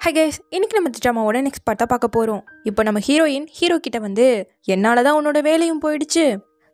Hi guys, இன்னைக்கு நம்ம ட்ராமாவோட next பார்ட்டாக பார்க்க போகிறோம். இப்போ நம்ம ஹீரோ கிட்ட வந்து என்னால் தான் உன்னோட வேலையும் போயிடுச்சு,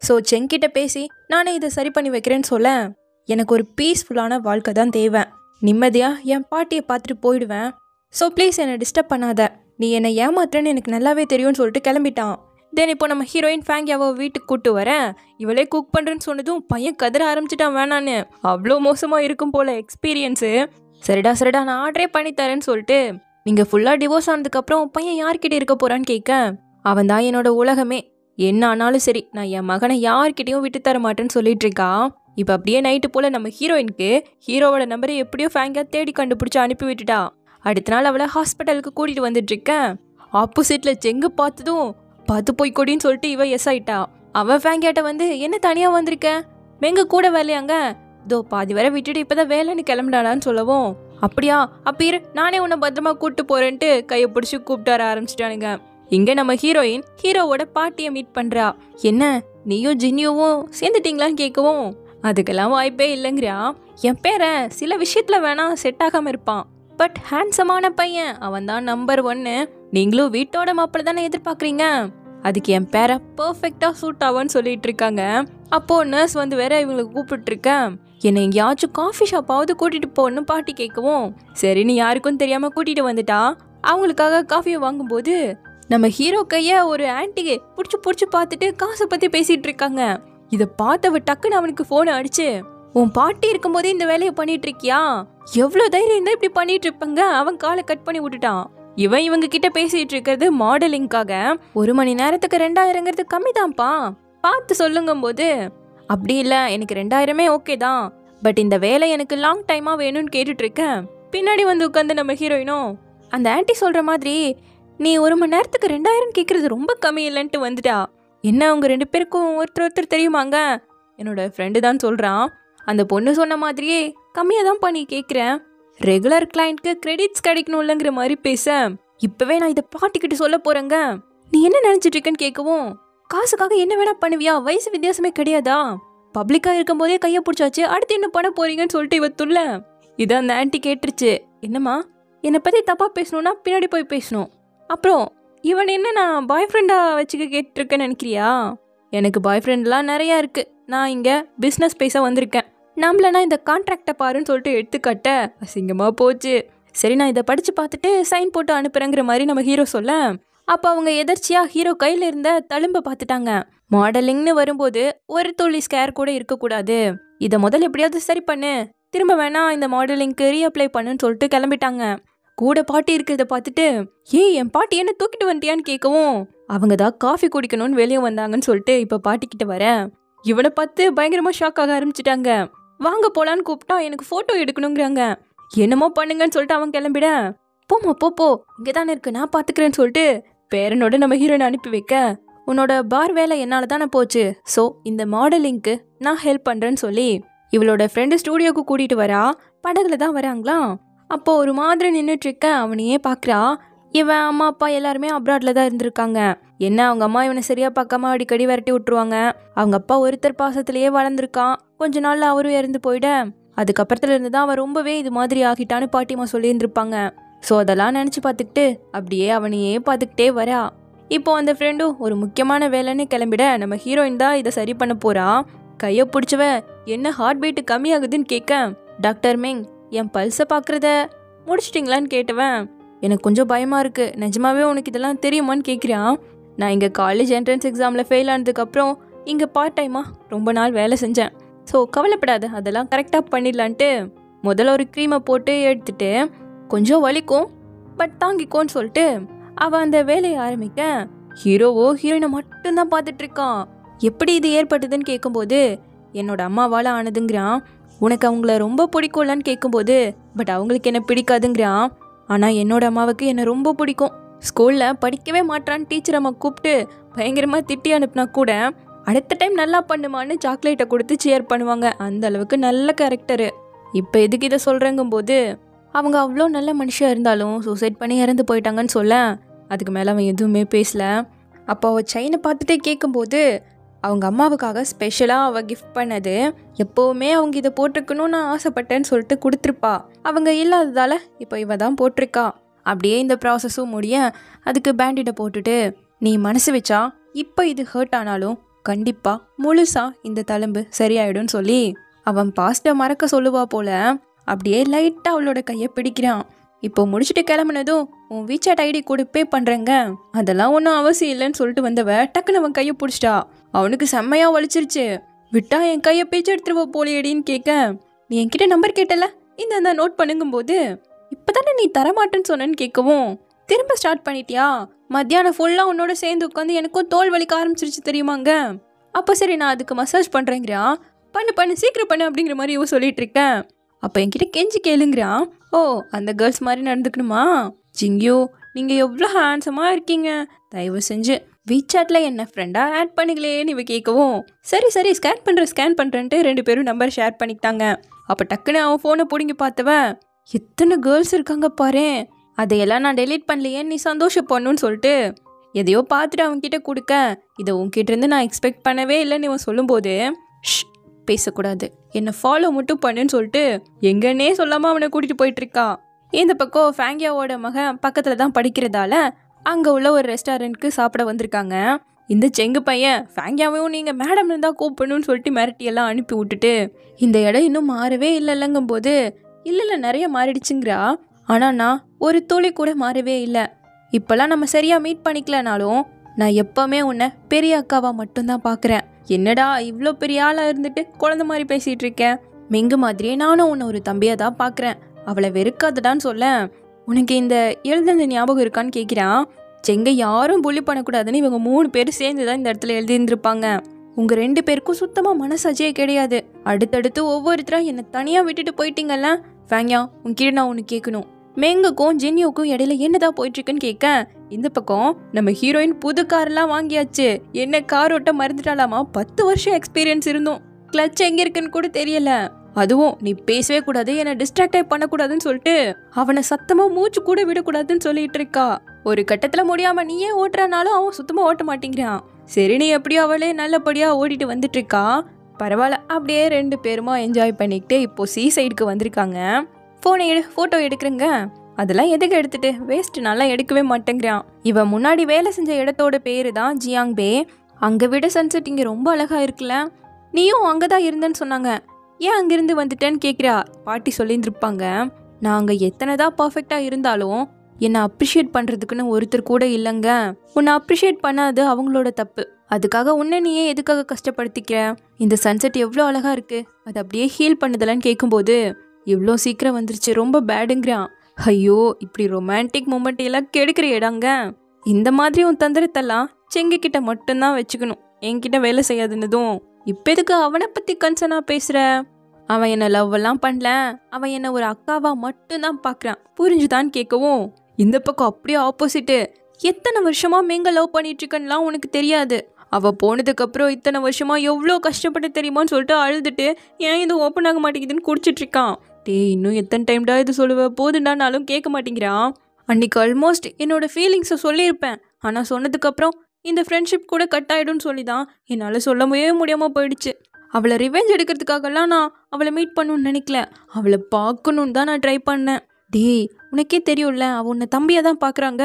ஸோ செங்கிட்ட பேசி நானே இதை சரி பண்ணி வைக்கிறேன்னு சொல்ல, எனக்கு ஒரு பீஸ்ஃபுல்லான வாழ்க்கை தான் தேவை. நிம்மதியாக என் பாட்டியை பார்த்துட்டு போயிடுவேன். ஸோ ப்ளீஸ் என்னை டிஸ்டர்ப் பண்ணாத, நீ என்னை ஏமாத்துறேன்னு எனக்கு நல்லாவே தெரியும்னு சொல்லிட்டு கிளம்பிட்டான். தென் இப்போ நம்ம ஹீரோயின் ஃபேங்கியாவை வீட்டுக்கு கூப்பிட்டு வரேன். இவளே குக் பண்ணுறேன்னு சொன்னதும் பையன் கதற ஆரம்பிச்சிட்டான் வேணான்னு. அவ்வளோ மோசமாக இருக்கும் போல் எக்ஸ்பீரியன்ஸு. சரிடா நான் ஆர்டரே பண்ணி தரேன்னு சொல்லிட்டு, நீங்கள் ஃபுல்லாக டிவோர்ஸ் ஆனதுக்கப்புறம் பையன் யார்கிட்ட இருக்க போகிறான்னு கேட்க, அவன் தான் என்னோட உலகமே, என்ன ஆனாலும் சரி நான் என் மகனை யார்கிட்டையும் விட்டு தர மாட்டேன்னு சொல்லிட்டு இருக்கா. இப்போ அப்படியே நைட்டு போல் நம்ம ஹீரோயினுக்கு ஹீரோவோட நம்பரை எப்படியோ ஃபேங்கியா தேடி கண்டுபிடிச்சி அனுப்பி விட்டுட்டா. அடுத்த நாள் அவளை ஹாஸ்பிட்டலுக்கு கூட்டிகிட்டு வந்துட்டுருக்கேன். ஆப்போசிட்டில் செங்கு பார்த்ததும் பார்த்து போய் கொடின்னு சொல்லிட்டு இவ எஸ் ஆயிட்டா. அவன் ஃபேங்கியாட்ட வந்து என்ன தனியாக வந்திருக்க, மெங்க கூட வேலையாங்க, இதோ பாதி வரை விட்டுட்டு இப்போதான் வேலைன்னு கிளம்பிடாடான்னு சொல்லவும், அப்படியா அப்ப இரு நானே உன்னை பத்திரமா கூப்பிட்டு போறேன்ட்டு கையை பிடிச்சி கூப்பிட்டு வர ஆரம்பிச்சிட்டானுங்க. இங்க நம்ம ஹீரோயின் ஹீரோவோட பாட்டியை மீட் பண்றா. என்ன நீயும் ஜின்னியும் சேர்ந்துட்டீங்களான்னு கேட்கவும், அதுக்கெல்லாம் வாய்ப்பே இல்லைங்கிறா. என் பேரை சில விஷயத்துல வேணா செட் ஆகாம இருப்பான், பட் ஹேண்ட்ஸமான பையன் அவன் தான் நம்பர் 1. நீங்களும் வீட்டோட மாப்பிள்ள தானே எதிர்பார்க்குறீங்க, அதுக்கு என் பேரை பர்ஃபெக்டா சூட் ஆகும்னு சொல்லிட்டு இருக்காங்க. அப்போ நர்ஸ் வந்து வேற இவங்களுக்கு கூப்பிட்டு இருக்கேன், என்னை எங்கேயாச்சும் காஃபி ஷாப்பாவது கூட்டிட்டு போன்னு பாட்டி கேட்கவும், சரி நீ யாருக்கும் தெரியாம கூட்டிட்டு வந்துட்டா. அவங்களுக்காக காஃபியை வாங்கும்போது நம்ம ஹீரோ கைய ஒரு ஆன்டிகை பிடிச்சி பார்த்துட்டு காசை பத்தி பேசிட்டு இருக்காங்க. இதை பார்த்தவ டக்குன்னு அவனுக்கு போனை அடிச்சு, உன் பாட்டி இருக்கும் போதே இந்த வேலையை பண்ணிட்டு இருக்கியா, எவ்வளவு தைரியம் இருந்தா இப்படி பண்ணிட்டு இருப்பாங்க. அவன் காலை கட் பண்ணி விட்டுட்டான். இவங்க கிட்ட பேசிட்டு இருக்கிறது மாடலிங்காக. 1 மணி நேரத்துக்கு 2000ங்கிறது கம்மி தான்ப்பா, பார்த்து சொல்லுங்கும் போது, அப்படி இல்லை எனக்கு 2000 ஓகே தான், பட் இந்த வேலை எனக்கு லாங் டைமா வேணும்னு கேட்டுட்டு இருக்கேன். பின்னாடி வந்து உட்காந்து நம்ம ஹீரோயினும், அந்த ஆன்டி சொல்ற மாதிரி நீ 1 மணி நேரத்துக்கு 2000 கேட்கறது ரொம்ப கம்மி இல்லைன்ட்டு வந்துட்டா. என்ன அவங்க 2 பேருக்கும் ஒருத்தர் தெரியுமாங்க, என்னோட ஃப்ரெண்டு தான் சொல்றான். அந்த பொண்ணு சொன்ன மாதிரியே கம்மியாக தான் பண்ணி கேட்குறேன், ரெகுலர் கிளைண்ட்க்கு கிரெடிட்ஸ் கிடைக்கணும் இல்லைங்கிற மாதிரி பேச, இப்பவே நான் இதை பாட்டிக்கிட்டு சொல்ல போறேங்க, நீ என்ன நினைச்சிட்டு இருக்கேன்னு கேட்கவும், காசுக்காக என்ன வேணா பண்ணுவியா, வயசு வித்தியாசமே கிடையாதா, பப்ளிக்கா இருக்கும் போதே கையை பிடிச்சாச்சு, அடுத்து என்ன பண்ண போறீங்கன்னு சொல்லிட்டு இவத்துள்ள. இதை அந்த ஆன்டி கேட்டுருச்சு, என்னம்மா என்னை பத்தி தப்பா பேசணும்னா பின்னாடி போய் பேசணும், அப்புறம் இவன் என்ன நான் பாய் ஃப்ரெண்டா வச்சுக்க கேட்டுருக்கேன்னு நினைக்கிறியா, எனக்கு பாய் ஃப்ரெண்ட்லாம் நிறையா இருக்கு, நான் இங்க பிஸ்னஸ் பேச வந்திருக்கேன், நம்மளனா இந்த கான்ட்ராக்டை பாருன்னு சொல்லிட்டு எடுத்துக்கட்ட அசிங்கமா போச்சு. சரி நான் இதை படிச்சு பார்த்துட்டு சைன் போட்டு அனுப்புறேங்கிற மாதிரி நம்ம ஹீரோ சொல்ல, அப்போ அவங்க எதர்ச்சியா ஹீரோ கையில இருந்த தழும்ப பார்த்துட்டாங்க. மாடலிங்னு வரும்போது ஒரு துளி ஸ்கேர் கூட இருக்கக்கூடாது, இதை முதல்ல எப்படியாவது சரி பண்ணு, திரும்ப வேணா இந்த மாடலிங்க்கு ரீஅப்ளை பண்ணுன்னு சொல்லிட்டு கிளம்பிட்டாங்க. கூட பாட்டி இருக்கிறத பார்த்துட்டு, என் பாட்டி என்ன தூக்கிட்டு வந்துட்டியான்னு கேட்கவும், அவங்க தான் காஃபி குடிக்கணும்னு வெளியே வந்தாங்கன்னு சொல்லிட்டு இப்போ பாட்டிக்கிட்ட வர, இவனை பார்த்து பயங்கரமா ஷாக் ஆக ஆரம்பிச்சிட்டாங்க. வாங்க போலான்னு கூப்பிட்டா எனக்கு போட்டோ எடுக்கணுங்கிறாங்க. என்னமோ பண்ணுங்கன்னு சொல்லிட்டு அவன் கிளம்பிட, போமா போ இங்கே தானே இருக்கு நான் பார்த்துக்கிறேன்னு சொல்லிட்டு பேரனோட நம்ம ஹீரோயின் அனுப்பி வைக்க, உன்னோட பார் வேலை என்னால் தானே போச்சு, ஸோ இந்த மாடலிங்க்கு நான் ஹெல்ப் பண்ணுறேன்னு சொல்லி இவளோட ஃப்ரெண்டு ஸ்டூடியோக்கு கூட்டிகிட்டு வரா. படகுல தான் வராங்களா. அப்போ ஒரு மாதிரி நின்றுட்டு இருக்க அவனையே பார்க்குறா. இவன் அம்மா அப்பா எல்லாருமே அப்ராட்ல தான் இருந்திருக்காங்க. என்ன அவங்க அம்மா இவனை சரியா பார்க்காம அடிக்கடி விரட்டி விட்டுருவாங்க. அவங்க அப்பா ஒருத்தர் பாசத்திலேயே வளர்ந்துருக்கான். கொஞ்ச நாள்ல அவரும் இறந்து போயிட, அதுக்கப்புறத்துல இருந்து தான் அவன் ரொம்பவே இது மாதிரி ஆகிட்டான்னு பாட்டிமா சொல்லியிருந்திருப்பாங்க. ஸோ அதெல்லாம் நினச்சி பார்த்துக்கிட்டு அப்படியே அவனையே பார்த்துக்கிட்டே வரா. இப்போ அந்த ஃப்ரெண்டும் ஒரு முக்கியமான வேலைன்னு கிளம்பிட, நம்ம ஹீரோயின் தான் இதை சரி பண்ண போறா. கையை பிடிச்சவ என்ன ஹார்ட் பீட்டு கம்மியாகுதுன்னு கேட்க, டாக்டர் மெங் என் பல்ஸை பார்க்குறத முடிச்சிட்டிங்களான்னு கேட்டவன், எனக்கு கொஞ்சம் பயமாக இருக்குது, நிஜமாவே உனக்கு இதெல்லாம் தெரியுமான்னு கேட்குறான். நான் இங்கே காலேஜ் என்ட்ரன்ஸ் எக்ஸாமில் ஃபெயில் ஆனதுக்கப்புறம் இங்கே பார்ட் டைமாக ரொம்ப நாள் வேலை செஞ்சேன், ஸோ கவலைப்படாத அதெல்லாம் கரெக்டாக பண்ணிடலான்ட்டு முதல்ல ஒரு க்ரீமை போட்டு எடுத்துட்டு, கொஞ்சம் வலிக்கும் பட் தாங்கிக்கோன்னு சொல்லிட்டு அவன் அந்த வேலையை ஆரம்பிக்க, ஹீரோயினை மட்டும்தான் பார்த்துட்டு இருக்கான். எப்படி இது ஏற்பட்டதுன்னு கேட்கும்போது, என்னோட அம்மாவால் ஆனதுங்கிறான். உனக்கு அவங்கள ரொம்ப பிடிக்கும்லான்னு கேட்கும்போது, பட் அவங்களுக்கு என்ன பிடிக்காதுங்கிறான். ஆனால் என்னோட அம்மாவுக்கு என்னை ரொம்ப பிடிக்கும், ஸ்கூலில் படிக்கவே மாட்டான்னு டீச்சர் அம்மா கூப்பிட்டு பயங்கரமாக திட்டி அனுப்புனா கூட அடுத்த டைம் நல்லா பண்ணுமான்னு சாக்லேட்டை கொடுத்து சேர் பண்ணுவாங்க, அந்த அளவுக்கு நல்ல கேரக்டரு. இப்போ எதுக்கு இதை சொல்கிறேங்கும்போது, அவங்க அவ்வளோ நல்ல மனுஷியாக இருந்தாலும் சூசைட் பண்ணி இறந்து போயிட்டாங்கன்னு சொல்ல, அதுக்கு மேலே அவன் எதுவுமே பேசல. அப்போ அவள் செயினை பார்த்துட்டே கேட்கும்போது, அவங்க அம்மாவுக்காக ஸ்பெஷலாக அவள் கிஃப்ட் பண்ணது, எப்போவுமே அவங்க இதை போட்டிருக்கணும்னு ஆசைப்பட்டேன்னு சொல்லிட்டு கொடுத்துருப்பா. அவங்க இல்லாததால் இப்போ இவ தான் போட்டிருக்கா. அப்படியே இந்த ப்ராசஸும் முடிய அதுக்கு பேண்டிடை போட்டுட்டு, நீ மனசு வச்சா இப்போ இது ஹர்ட் ஆனாலும் கண்டிப்பாக முழுசாக இந்த தழும்பு சரியாயிடும்னு சொல்லி அவன் பாஸ்ட்டை மறக்க சொல்லுவா போல. அப்படியே லைட்டாக அவளோட கையை பிடிக்கிறான். இப்போ முடிச்சுட்டு கிளம்புனதும், உன் வீசாட் ஐடி கூட பே பண்ணுறேங்க, அதெல்லாம் ஒன்றும் அவசியம் இல்லைன்னு சொல்லிட்டு வந்தவ டக்குன்னு அவன் கையை பிடிச்சிட்டா. அவனுக்கு செம்மையாக வலிச்சிருச்சு. விட்டா என் கையை பேச்சு எடுத்துருவா போலியடின்னு கேட்க, நீ என்கிட்ட நம்பர் கேட்டல, இந்த நோட் பண்ணுங்கும்போது இப்போ தானே நீ தரமாட்டேன்னு சொன்னேன்னு கேட்கவும், திரும்ப ஸ்டார்ட் பண்ணிட்டியா? மத்தியானம் ஃபுல்லாக உன்னோட சேர்ந்து உட்காந்து எனக்கும் தோல் வலிக்க ஆரம்பிச்சிருச்சு தெரியுமாங்க. அப்போ சரி நான் அதுக்கு மசாஜ் பண்ணுறேங்கிறான். பண்ணு சீக்கிரம் பண்ணு அப்படிங்கிற மாதிரி இவன் சொல்லிட்டு இருக்கேன். அப்போ என்கிட்ட கெஞ்சி கேளுங்கிறான். ஓ, அந்த கேர்ள்ஸ் மாதிரி நடந்துக்கணுமா? ஜிங்கியோ, நீங்கள் எவ்வளோ ஹேண்ட்ஸமாக இருக்கீங்க, தயவு செஞ்சு வீசாட்டில் என்ன ஃப்ரெண்டாக ஆட் பண்ணிக்கலேன்னு இவ கேட்கவும், சரி ஸ்கேன் பண்ணுறேன்ட்டு 2 பேரும் நம்பர் ஷேர் பண்ணிக்கிட்டாங்க. அப்போ டக்குன்னு அவன் ஃபோனை பிடிங்கி பார்த்தவ, எத்தனை கேர்ள்ஸ் இருக்காங்க பாரு, அதையெல்லாம் நான் டெலீட் பண்ணலையே, நீ சந்தோஷப்படணும்னு சொல்லிட்டு எதையோ பார்த்துட்டு அவன்கிட்ட கொடுக்க, இதை உன்கிட்ட இருந்து நான் எக்ஸ்பெக்ட் பண்ணவே இல்லைன்னு இவன் சொல்லும்போது, பேசக்கூடாது, என்னை ஃபாலோ மட்டும் பண்ணுன்னு சொல்லிட்டு எங்கன்னே சொல்லாமல் அவனை கூட்டிகிட்டு போயிட்டுருக்கா. இந்த பக்கம் ஃபேங்கியாவோட மகன் பக்கத்தில் தான் படிக்கிறதால அங்கே உள்ள ஒரு ரெஸ்டாரண்ட்க்கு சாப்பிட வந்திருக்காங்க. இந்த செங்கு பையன் ஃபேங்கியாவையும் நீங்கள் மேடம் இருந்தால் கூப்பிடணும்னு சொல்லிட்டு மிரட்டியெல்லாம் அனுப்பி விட்டுட்டு, இந்த இடம் இன்னும் மாறவே இல்லைல்லங்கும் போது, இல்லை நிறைய மாறிடுச்சுங்கிறா. ஆனால் நான் ஒரு துளி கூட மாறவே இல்லை. இப்போல்லாம் நம்ம சரியாக மீட் பண்ணிக்கலனாலும் நான் எப்போவுமே உன்னை பெரிய அக்காவாக மட்டும்தான் பார்க்குறேன். என்னடா இவ்வளோ பெரிய ஆளாக இருந்துட்டு குழந்த மாதிரி பேசிகிட்டு இருக்கேன், மெங்கு மாதிரியே நானும் உன்னை ஒரு தம்பியாக தான் பார்க்குறேன், அவளை வெறுக்காதடான்னு சொல்ல, உனக்கு இந்த எழுதுன ஞாபகம் இருக்கான்னு கேட்குறான். செங்க யாரும் புள்ளி பண்ணக்கூடாதுன்னு இவங்க 3 பேர் சேர்ந்து தான் இந்த இடத்துல எழுதியிருந்திருப்பாங்க. உங்கள் 2 பேருக்கும் சுத்தமாக மனசாட்சியே கிடையாது. அடுத்தடுத்து ஒவ்வொருத்தரும் என்னை தனியாக விட்டுட்டு போயிட்டீங்கல்ல. ஃபேங்கியா, உன்கிட்ட நான் ஒன்று கேட்கணும். மெங்குக்கும் ஜின்யோக்கும் இடையில என்னதான் போயிட்டுருக்குன்னு கேட்க, இந்த பக்கம் நம்ம ஹீரோயின் புது கார்லாம் வாங்கியாச்சு. என்ன கார் ஓட்ட மறந்துட்டாலாமா? 10 வருஷம் எக்ஸ்பீரியன்ஸ் இருந்தோம், கிளச் எங்கே இருக்குன்னு கூட தெரியல. அதுவும் நீ பேசவே கூடாது, என்னை டிஸ்ட்ராக்டே பண்ணக்கூடாதுன்னு சொல்லிட்டு அவனை சத்தமாக மூச்சு கூட விடக்கூடாதுன்னு சொல்லிட்டு இருக்கா. ஒரு கட்டத்தில் முடியாமல் நீயே ஓட்டுறனாலும் அவன் சுத்தமாக ஓட்ட மாட்டேங்கிறான். சரி, நீ எப்படியோ அவளே நல்லபடியாக ஓடிட்டு வந்துட்டு இருக்கா. பரவாயில்ல, அப்படியே 2 பேருமா என்ஜாய் பண்ணிக்கிட்டு இப்போ சீ சைடுக்கு வந்திருக்காங்க. ஃபோட்டோ எடுக்கிறேங்க, அதெல்லாம் எதுக்கு எடுத்துட்டு வேஸ்ட், நல்லா எடுக்கவே மாட்டேங்கிறான். இவன் முன்னாடி வேலை செஞ்ச இடத்தோட பேரு தான் ஜியாங் பே. அங்கே விட சன்செட் இங்கே ரொம்ப அழகா இருக்குல்ல, நீயும் அங்கே தான் இருந்தேன்னு சொன்னாங்க, ஏன் அங்கிருந்து வந்துட்டேன்னு கேட்குறா. பாட்டி சொல்லியிருந்திருப்பாங்க, நாங்கள் எத்தனை தான் பர்ஃபெக்டாக இருந்தாலும் என்னை அப்ரிஷியேட் பண்ணுறதுக்குன்னு ஒருத்தர் கூட இல்லைங்க. உன்னை அப்ரிஷியேட் பண்ணாது அவங்களோட தப்பு, அதுக்காக உன்னை நீயே எதுக்காக கஷ்டப்படுத்திக்கிற? இந்த சன்செட் எவ்வளோ அழகா இருக்கு, அது அப்படியே ஹீல் பண்ணுதலன்னு கேட்கும்போது, இவ்வளோ சீக்கிரம் வந்துருச்சு, ரொம்ப பேடுங்கிறான். ஐயோ, இப்படி ரொமான்டிக் மூமெண்ட் எல்லாம் கெடுக்கிற இடங்க. இந்த மாதிரி உன் தந்திரத்தெல்லாம் செங்க கிட்ட மட்டும்தான் வச்சுக்கணும், என்கிட்ட வேலை செய்யாதுன்னதும், இப்போ எதுக்கு அவனை பற்றி கன்சர்னாக பேசுகிற? அவன் என்னை லவ் எல்லாம் பண்ணல, அவன் என்னை ஒரு அக்காவா மட்டும்தான் பார்க்குறான், புரிஞ்சுதான்னு கேட்கவும், இந்த பக்கம் அப்படியே ஆப்போசிட்டு, எத்தனை வருஷமா மெங்க லவ் பண்ணிட்டு இருக்கன்னுலாம் உனக்கு தெரியாது, அவள் போனதுக்கப்புறம் இத்தனை வருஷமா எவ்வளோ கஷ்டப்பட்டு தெரியுமான்னு சொல்லிட்டு அழுதுட்டு ஏன் இது ஓப்பன் ஆக மாட்டேங்குதுன்னு குடிச்சிட்டு இருக்கான். இன்னும் எத்தனை டைம்டா இது சொல்லுவேன், போதுண்டானாலும் கேட்க மாட்டேங்கிறான். அன்னைக்கு ஆல்மோஸ்ட் என்னோட ஃபீலிங்ஸை சொல்லியிருப்பேன், ஆனால் சொன்னதுக்கப்புறம் இந்த ஃப்ரெண்ட்ஷிப் கூட கட் ஆகிடும்னு சொல்லி தான் என்னால் சொல்லவே முடியாமல் போயிடுச்சு. அவளை ரிவெஞ்ச் எடுக்கிறதுக்காகலாம் நான் அவளை மீட் பண்ணணும்னு நினைக்கல, அவளை பார்க்கணுன்னு தான் நான் ட்ரை பண்ணேன். உனக்கே தெரியும்ல, அவள் உன்னை தம்பியாக தான் பார்க்குறாங்க.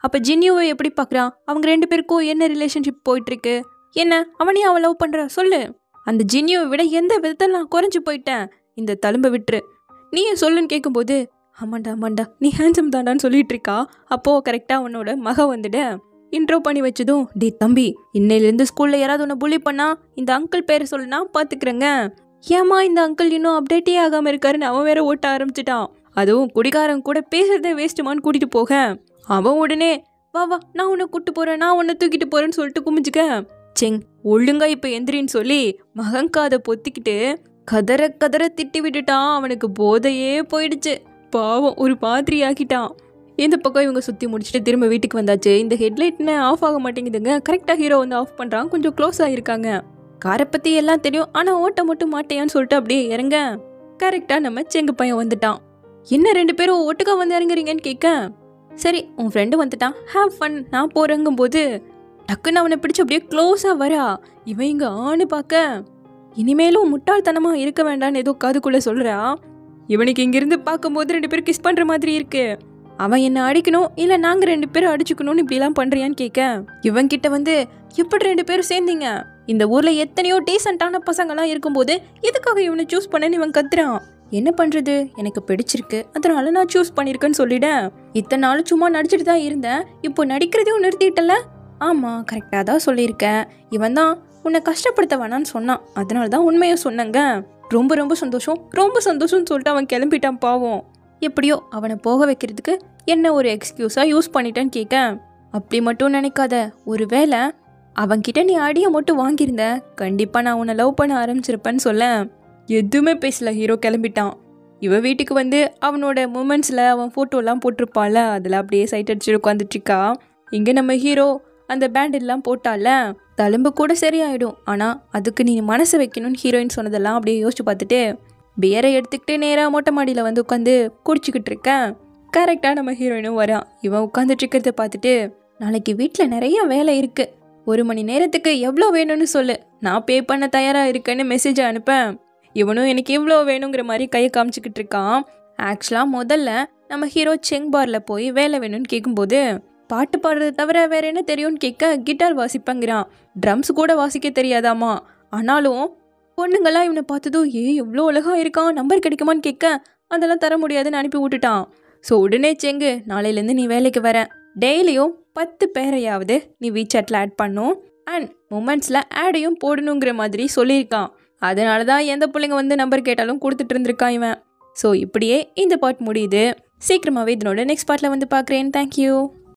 அப்போ ஜின்யோவை எப்படி பார்க்குறான்? அவங்க 2 பேருக்கும் என்ன ரிலேஷன்ஷிப் போயிட்டுருக்கு? என்ன அவனையும் அவள் லவ் பண்ணுற சொல்லு. அந்த ஜின்யோவை விட எந்த விதத்தில் நான் குறைஞ்சி போயிட்டேன், இந்த தழும்பை விட்டுரு, நீயே சொல்லுன்னு கேட்கும்போது, ஆமாண்டா நீ ஹேண்ட்ஸம் தாண்டான்னு சொல்லிட்டு இருக்கா. அப்போது கரெக்டாக அவனோட மக வந்துட இன்ட்ரோ பண்ணி வச்சதும், தம்பி, இன்னையிலேருந்து ஸ்கூலில் யாராவது உன்னை புள்ளி பண்ணா இந்த அங்கிள் பேரை சொல்லுனா பார்த்துக்கிறேங்க. ஏமா இந்த அங்கிள் இன்னும் அப்டேட்டே ஆகாமல் இருக்காருன்னு அவன் வேற ஓட்ட ஆரம்பிச்சிட்டான். அதுவும் குடிகாரன் கூட பேசுறதே வேஸ்ட்டுமான்னு கூட்டிகிட்டு போக, அவன் உடனே வா நான் உன்னை கூட்டு போகிறேன், நான் உன்னை தூக்கிட்டு போகிறேன்னு சொல்லிட்டு குமிச்சுக்க, செங் ஒழுங்கா இப்போ எந்திரின்னு சொல்லி மகங்காதை பொத்திக்கிட்டு கதற திட்டி விட்டுட்டான். அவனுக்கு போதையே போயிடுச்சு, பாவம் ஒரு மாதிரி ஆக்கிட்டான். இந்த பக்கம் இவங்க சுற்றி முடிச்சுட்டு திரும்ப வீட்டுக்கு வந்தாச்சு. இந்த ஹெட்லைட்னு ஆஃப் ஆக மாட்டேங்குதுங்க. கரெக்டாக ஹீரோ வந்து ஆஃப் பண்ணுறான். கொஞ்சம் க்ளோஸ் ஆகிருக்காங்க. காரை பற்றி எல்லாம் தெரியும், ஆனால் ஓட்ட மட்டும் மாட்டேயான்னு சொல்லிட்டு அப்படியே இறங்க கரெக்டாக நம்ம செங்கு பையன் வந்துட்டான். என்ன 2 பேரும் ஒட்டுக்கா வந்து இறங்குறீங்கன்னு கேட்க, சரி உன் ஃப்ரெண்டு வந்துட்டான், ஹேவ் ஃபன், நான் போகிறங்கும் போது டக்குன்னு அவனை பிடிச்சி அப்படியே க்ளோஸாக வரா. இவன் இங்கே ஆணு பார்க்க, இனிமேலும் முட்டாள்தனமாக இருக்க வேண்டான்னு ஏதோ காதுக்குள்ளே சொல்கிறா. இவனுக்கு இங்கிருந்து பார்க்கும்போது 2 பேரும் கிஸ் பண்ணுற மாதிரி இருக்கு. அவன் என்ன அடிக்கணும் இல்லை நாங்கள் 2 பேரும் அடிச்சுக்கணும்னு இப்படிலாம் பண்ணுறியான்னு கேட்க இவன் கிட்ட வந்து எப்படி 2 பேரும் சேர்ந்தீங்க, இந்த ஊரில் எத்தனையோ டீசெண்டான பசங்கள்லாம் இருக்கும்போது எதுக்காக இவனை சூஸ் பண்ணன்னு இவன் கத்துறான். என்ன பண்ணுறது, எனக்கு பிடிச்சிருக்கு அதனால நான் சூஸ் பண்ணியிருக்கேன்னு சொல்லிட்டேன். இத்தனை நாள் சும்மா நடிச்சிட்டு தான் இருந்தேன், இப்போ நடிக்கிறதையும் நிறுத்திட்டல. ஆமாம் கரெக்டாக தான் சொல்லியிருக்கேன், இவன் தான் உன்னை கஷ்டப்படுத்த வேணான்னு சொன்னான், அதனால தான் உண்மையை சொன்னங்க. ரொம்ப ரொம்ப சந்தோஷம்னு சொல்லிட்டு அவன் கிளம்பிட்டான் பாவம். எப்படியோ அவனை போக வைக்கிறதுக்கு என்ன ஒரு எக்ஸ்கியூஸாக யூஸ் பண்ணிட்டேன்னு கேட்க அப்படி மட்டும் நினைக்காத, ஒரு வேளை அவன்கிட்ட நீ அடியை மட்டும் வாங்கியிருந்த கண்டிப்பாக நான் உன்னை லவ் பண்ண ஆரம்பிச்சிருப்பேன்னு சொல்ல எதுவுமே பேசல. ஹீரோ கிளம்பிட்டான். இவன் வீட்டுக்கு வந்து அவனோட மூமெண்ட்ஸில் அவன் ஃபோட்டோலாம் போட்டிருப்பால அதில் அப்படியே சைட் அடிச்சு உட்காந்துட்ருக்கா. இங்கே நம்ம ஹீரோ அந்த பேண்டெல்லாம் போட்டால தழும்பு கூட சரியாயிடும், ஆனால் அதுக்கு நீ மனசை வைக்கணும்னு ஹீரோயின் சொன்னதெல்லாம் அப்படியே யோசிச்சு பார்த்துட்டு பியரை எடுத்துக்கிட்டு நேராக மொட்டை மாடியில் வந்து உட்காந்து குடிச்சிக்கிட்டு இருக்கேன். கரெக்டாக நம்ம ஹீரோயினும் வரான். இவன் உட்காந்துட்டு இருக்கிறத பார்த்துட்டு நாளைக்கு வீட்டில் நிறைய வேலை இருக்குது, 1 மணி நேரத்துக்கு எவ்வளோ வேணும்னு சொல்லு, நான் பே பண்ண தயாராக இருக்கேன்னு மெசேஜை அனுப்பேன். இவனும் எனக்கு எவ்வளோ வேணுங்கிற மாதிரி கையை காமிச்சிக்கிட்டு இருக்கான். ஆக்சுவலாக முதல்ல நம்ம ஹீரோ செங் பாரில் போய் வேலை வேணும்னு கேட்கும்போது பாட்டு பாடுறதை தவிர வேற என்ன தெரியும்னு கேட்க கிட்டார் வாசிப்பங்கிறான். ட்ரம்ஸ் கூட வாசிக்க தெரியாதாமா. ஆனாலும் பொண்ணுங்கள்லாம் இவனை பார்த்ததும் எவ்வளோ அழகா இருக்கான், நம்பர் கிடைக்குமான்னு கேட்க அதெல்லாம் தர முடியாதுன்னு அனுப்பி விட்டுட்டான். ஸோ உடனே செங்கு நாளையிலேருந்து நீ வேலைக்கு வர, டெய்லியும் 10 பேரையாவது நீ வீசாட்டில் ஆட் பண்ணும் அண்ட் மூமெண்ட்ஸில் ஆடையும் போடணுங்கிற மாதிரி சொல்லியிருக்கான். அதனால தான் எந்த பிள்ளைங்க வந்து நம்பர் கேட்டாலும் கொடுத்துட்டு இருந்திருக்கான் இவன். ஸோ இப்படியே இந்த பார்ட் முடியுது. சீக்கிரமாகவே இதனோட நெக்ஸ்ட் பார்ட்டில் வந்து பார்க்குறேன். தேங்க்யூ.